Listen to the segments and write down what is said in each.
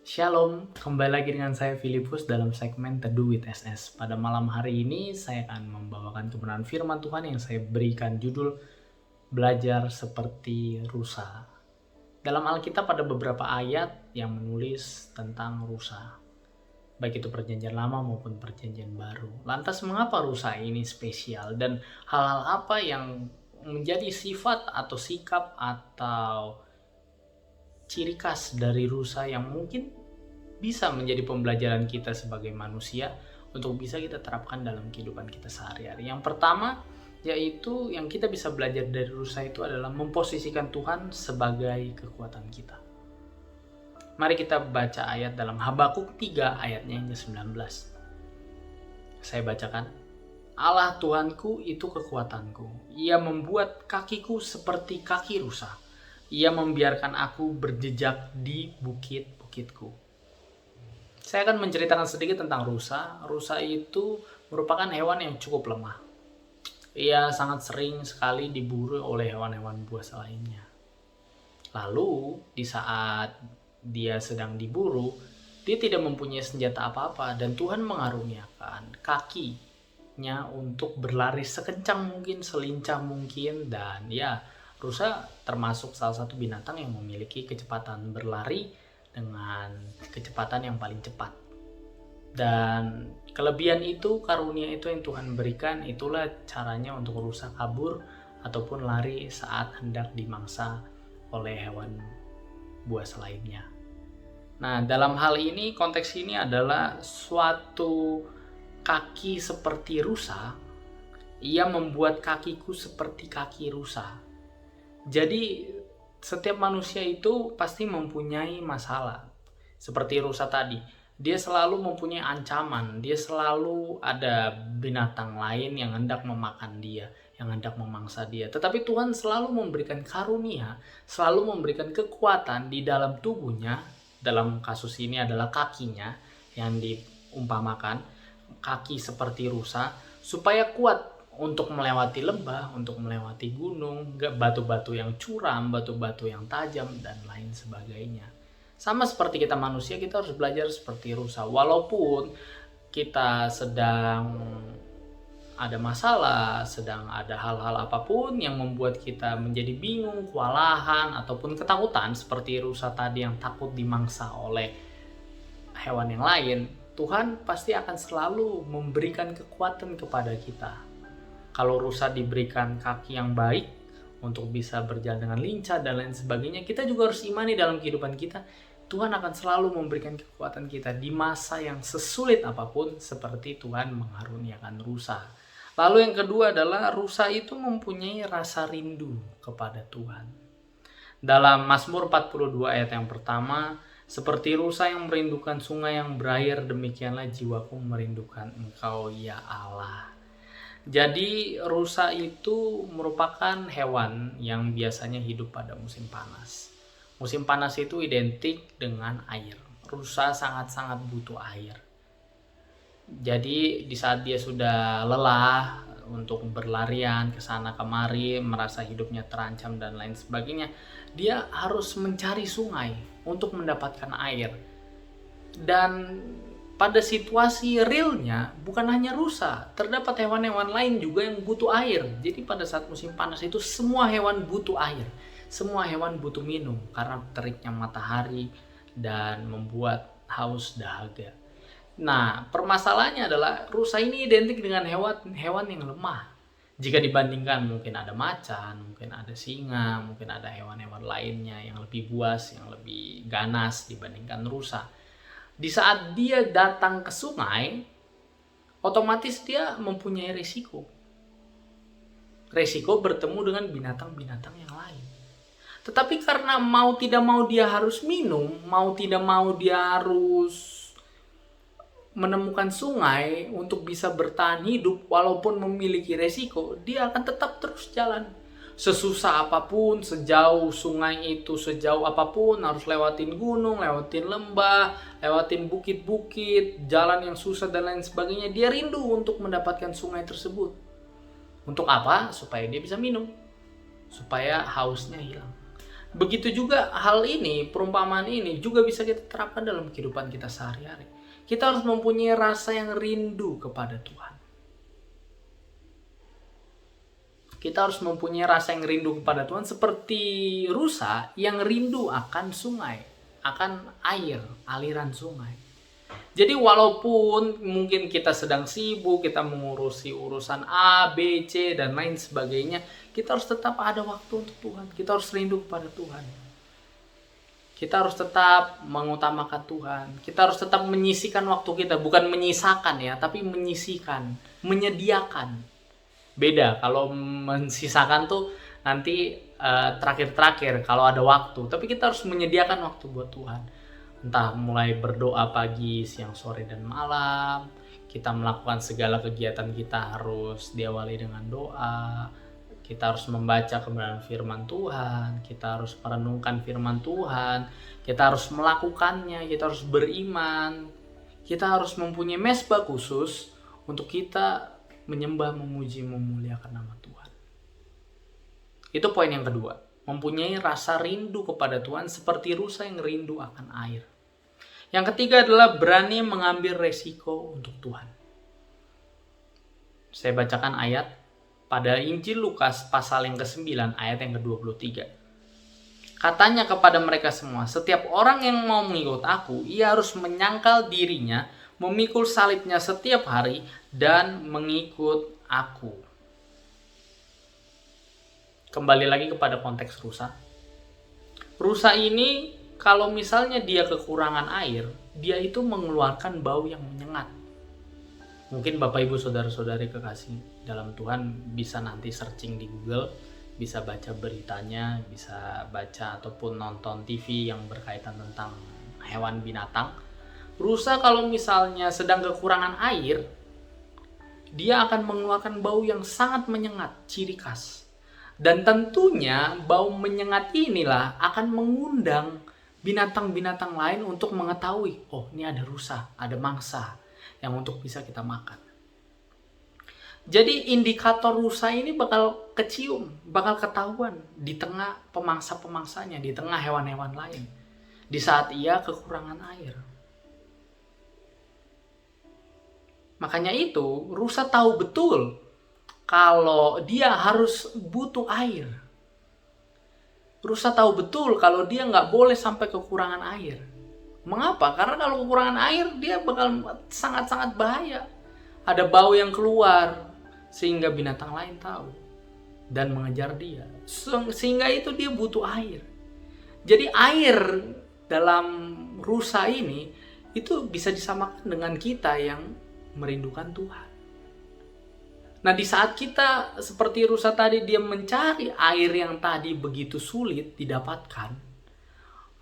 Shalom, kembali lagi dengan saya Filipus dalam segmen Teduh with SS. Pada malam hari ini saya akan membawakan kebenaran firman Tuhan yang saya berikan judul Belajar Seperti Rusa. Dalam Alkitab ada beberapa ayat yang menulis tentang rusa, baik itu perjanjian lama maupun perjanjian baru. Lantas mengapa rusa ini spesial dan hal-hal apa yang menjadi sifat atau sikap atau ciri khas dari rusa yang mungkin bisa menjadi pembelajaran kita sebagai manusia untuk bisa kita terapkan dalam kehidupan kita sehari-hari. Yang pertama, yaitu yang kita bisa belajar dari rusa itu adalah memposisikan Tuhan sebagai kekuatan kita. Mari kita baca ayat dalam Habakuk 3 ayatnya yang ke-19. Saya bacakan. Allah Tuhanku itu kekuatanku. Ia membuat kakiku seperti kaki rusa. Ia membiarkan aku berjejak di bukit-bukitku. Saya akan menceritakan sedikit tentang rusa. Rusa itu merupakan hewan yang cukup lemah. Ia sangat sering sekali diburu oleh hewan-hewan buas lainnya. Lalu, di saat dia sedang diburu, dia tidak mempunyai senjata apa-apa dan Tuhan mengaruniakan kakinya untuk berlari sekencang mungkin, selincah mungkin, dan rusa termasuk salah satu binatang yang memiliki kecepatan berlari dengan kecepatan yang paling cepat. Dan kelebihan itu, karunia itu yang Tuhan berikan, itulah caranya untuk rusa kabur ataupun lari saat hendak dimangsa oleh hewan buas lainnya. Nah, dalam hal ini, konteks ini adalah suatu kaki seperti rusa. Ia membuat kakiku seperti kaki rusa. Jadi setiap manusia itu pasti mempunyai masalah. Seperti rusa tadi, dia selalu mempunyai ancaman, dia selalu ada binatang lain yang hendak memakan dia, yang hendak memangsa dia. Tetapi Tuhan selalu memberikan karunia, selalu memberikan kekuatan di dalam tubuhnya. Dalam kasus ini adalah kakinya yang diumpamakan, kaki seperti rusa, supaya kuat untuk melewati lembah, untuk melewati gunung, batu-batu yang curam, batu-batu yang tajam, dan lain sebagainya. Sama seperti kita manusia, kita harus belajar seperti rusa. Walaupun kita sedang ada masalah, sedang ada hal-hal apapun yang membuat kita menjadi bingung, kewalahan, ataupun ketakutan, seperti rusa tadi yang takut dimangsa oleh hewan yang lain, Tuhan pasti akan selalu memberikan kekuatan kepada kita. Kalau rusa diberikan kaki yang baik untuk bisa berjalan dengan lincah dan lain sebagainya, kita juga harus imani dalam kehidupan kita, Tuhan akan selalu memberikan kekuatan kita di masa yang sesulit apapun, seperti Tuhan mengaruniakan rusa. Lalu yang kedua adalah rusa itu mempunyai rasa rindu kepada Tuhan. Dalam Mazmur 42 ayat yang pertama, seperti rusa yang merindukan sungai yang berair, demikianlah jiwaku merindukan Engkau ya Allah. Jadi rusa itu merupakan hewan yang biasanya hidup pada musim panas. Musim panas itu identik dengan air. Rusa sangat-sangat butuh air. Jadi di saat dia sudah lelah untuk berlarian ke sana kemari, merasa hidupnya terancam dan lain sebagainya, dia harus mencari sungai untuk mendapatkan air. Dan pada situasi realnya, bukan hanya rusa, terdapat hewan-hewan lain juga yang butuh air. Jadi pada saat musim panas itu semua hewan butuh air. Semua hewan butuh minum karena teriknya matahari dan membuat haus dahaga. Nah, permasalahannya adalah rusa ini identik dengan hewan yang lemah. Jika dibandingkan mungkin ada macan, mungkin ada singa, mungkin ada hewan-hewan lainnya yang lebih buas, yang lebih ganas dibandingkan rusa. Di saat dia datang ke sungai, otomatis dia mempunyai risiko. Risiko bertemu dengan binatang-binatang yang lain. Tetapi karena mau tidak mau dia harus minum, mau tidak mau dia harus menemukan sungai untuk bisa bertahan hidup walaupun memiliki resiko, dia akan tetap terus jalan. Sesusah apapun, sejauh sungai itu, sejauh apapun, harus lewatin gunung, lewatin lembah, lewatin bukit-bukit, jalan yang susah dan lain sebagainya. Dia rindu untuk mendapatkan sungai tersebut. Untuk apa? Supaya dia bisa minum, supaya hausnya hilang. Begitu juga hal ini, perumpamaan ini juga bisa kita terapkan dalam kehidupan kita sehari-hari. Kita harus mempunyai rasa yang rindu kepada Tuhan. Kita harus mempunyai rasa yang rindu kepada Tuhan seperti rusa yang rindu akan sungai, akan air, aliran sungai. Jadi walaupun mungkin kita sedang sibuk, kita mengurusi urusan A, B, C, dan lain sebagainya, kita harus tetap ada waktu untuk Tuhan. Kita harus rindu kepada Tuhan. Kita harus tetap mengutamakan Tuhan. Kita harus tetap menyisihkan waktu kita. Bukan menyisakan ya, tapi menyisihkan, menyediakan. Beda, kalau mensisakan tuh nanti terakhir-terakhir kalau ada waktu. Tapi kita harus menyediakan waktu buat Tuhan. Entah mulai berdoa pagi, siang, sore, dan malam. Kita melakukan segala kegiatan kita harus diawali dengan doa. Kita harus membaca kebenaran firman Tuhan. Kita harus merenungkan firman Tuhan. Kita harus melakukannya. Kita harus beriman. Kita harus mempunyai mezbah khusus untuk kita menyembah, memuji, memuliakan nama Tuhan. Itu poin yang kedua. Mempunyai rasa rindu kepada Tuhan seperti rusa yang rindu akan air. Yang ketiga adalah berani mengambil resiko untuk Tuhan. Saya bacakan ayat pada Injil Lukas pasal yang ke-9 ayat yang ke-23. Katanya kepada mereka semua, setiap orang yang mau mengikut aku, ia harus menyangkal dirinya, memikul salibnya setiap hari, dan mengikut aku. Kembali lagi kepada konteks rusa. Rusa ini kalau misalnya dia kekurangan air, dia itu mengeluarkan bau yang menyengat. Mungkin Bapak Ibu Saudara-saudari kekasih dalam Tuhan bisa nanti searching di Google, bisa baca beritanya, bisa baca ataupun nonton TV yang berkaitan tentang hewan binatang. Rusa kalau misalnya sedang kekurangan air, dia akan mengeluarkan bau yang sangat menyengat, ciri khas. Dan tentunya bau menyengat inilah akan mengundang binatang-binatang lain untuk mengetahui, oh ini ada rusa, ada mangsa yang untuk bisa kita makan. Jadi indikator rusa ini bakal kecium, bakal ketahuan di tengah pemangsa-pemangsanya, di tengah hewan-hewan lain. Di saat ia kekurangan air. Makanya itu, rusa tahu betul kalau dia harus butuh air. Rusa tahu betul kalau dia nggak boleh sampai kekurangan air. Mengapa? Karena kalau kekurangan air, dia bakal sangat-sangat bahaya. Ada bau yang keluar, sehingga binatang lain tahu dan mengejar dia. Sehingga itu dia butuh air. Jadi air dalam rusa ini, itu bisa disamakan dengan kita yang merindukan Tuhan. Nah, di saat kita seperti rusa tadi, dia mencari air yang tadi begitu sulit didapatkan,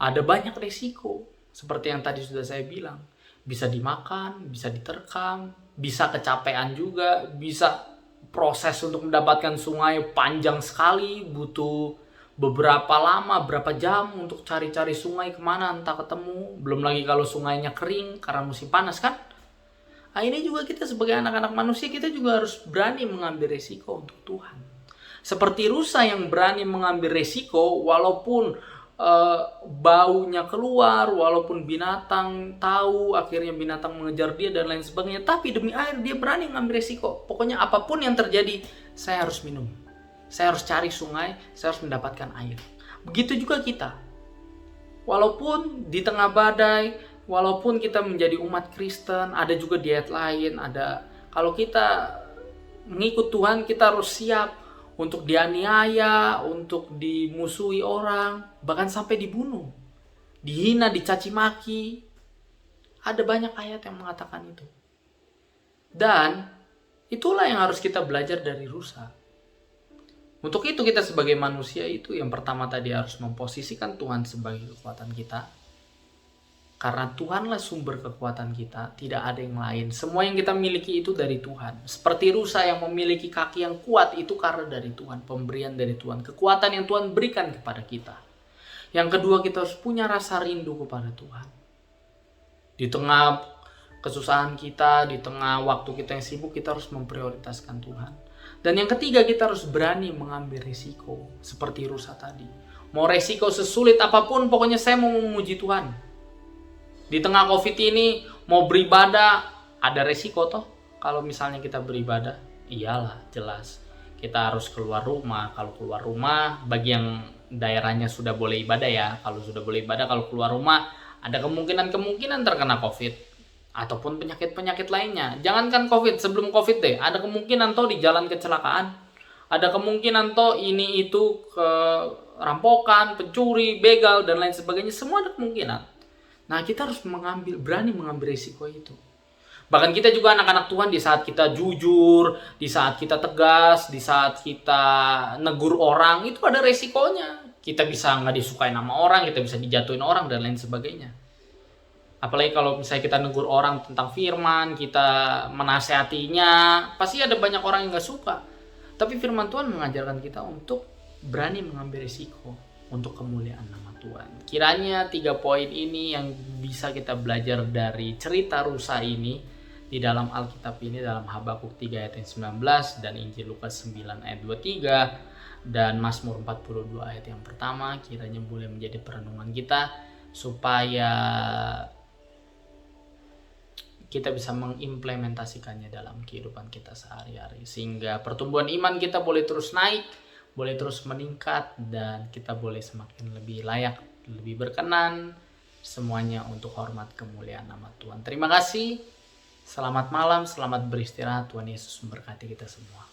ada banyak resiko. Seperti yang tadi sudah saya bilang, bisa dimakan, bisa diterkam, bisa kecapean juga, bisa proses untuk mendapatkan sungai panjang sekali, butuh beberapa lama, berapa jam untuk cari-cari sungai kemana entah ketemu. Belum lagi kalau sungainya kering karena musim panas kan. Nah, ini juga kita sebagai anak-anak manusia, kita juga harus berani mengambil resiko untuk Tuhan. Seperti rusa yang berani mengambil resiko walaupun baunya keluar, walaupun binatang tahu, akhirnya binatang mengejar dia dan lain sebagainya. Tapi demi air dia berani mengambil resiko. Pokoknya apapun yang terjadi, saya harus minum. Saya harus cari sungai, saya harus mendapatkan air. Begitu juga kita. Walaupun di tengah badai, walaupun kita menjadi umat Kristen, ada juga diet lain, ada kalau kita mengikut Tuhan, kita harus siap untuk dianiaya, untuk dimusuhi orang, bahkan sampai dibunuh, dihina, dicaci maki. Ada banyak ayat yang mengatakan itu. Dan itulah yang harus kita belajar dari rusa. Untuk itu kita sebagai manusia itu yang pertama tadi harus memposisikan Tuhan sebagai kekuatan kita. Karena Tuhanlah sumber kekuatan kita, tidak ada yang lain. Semua yang kita miliki itu dari Tuhan. Seperti rusa yang memiliki kaki yang kuat, itu karena dari Tuhan, pemberian dari Tuhan, kekuatan yang Tuhan berikan kepada kita. Yang kedua, kita harus punya rasa rindu kepada Tuhan. Di tengah kesusahan kita, di tengah waktu kita yang sibuk, kita harus memprioritaskan Tuhan. Dan yang ketiga, kita harus berani mengambil risiko, seperti rusa tadi. Mau resiko sesulit apapun, pokoknya saya mau memuji Tuhan. Di tengah COVID ini, mau beribadah, ada resiko toh. Kalau misalnya kita beribadah, iyalah jelas. Kita harus keluar rumah. Kalau keluar rumah, bagi yang daerahnya sudah boleh ibadah ya. Kalau sudah boleh ibadah, kalau keluar rumah, ada kemungkinan terkena COVID. Ataupun penyakit-penyakit lainnya. Jangankan COVID, sebelum COVID deh, ada kemungkinan toh di jalan kecelakaan. Ada kemungkinan toh ini itu rampokan, pencuri, begal, dan lain sebagainya. Semua ada kemungkinan. Nah, kita harus berani mengambil risiko itu. Bahkan kita juga anak-anak Tuhan, di saat kita jujur, di saat kita tegas, di saat kita negur orang, itu ada resikonya. Kita bisa nggak disukai nama orang, kita bisa dijatuhin orang, dan lain sebagainya. Apalagi kalau misalnya kita negur orang tentang firman, kita menasehatinya, pasti ada banyak orang yang gak suka. Tapi firman Tuhan mengajarkan kita untuk berani mengambil risiko untuk kemuliaan nama Tuhan. Kiranya 3 poin ini yang bisa kita belajar dari cerita rusa ini di dalam Alkitab ini, dalam Habakuk 3 ayat 19 dan Injil Lukas 9 ayat 23 dan Mazmur 42 ayat yang pertama, kiranya boleh menjadi perenungan kita supaya kita bisa mengimplementasikannya dalam kehidupan kita sehari-hari. Sehingga pertumbuhan iman kita boleh terus naik, boleh terus meningkat, dan kita boleh semakin lebih layak, lebih berkenan, semuanya untuk hormat kemuliaan nama Tuhan. Terima kasih, selamat malam, selamat beristirahat, Tuhan Yesus memberkati kita semua.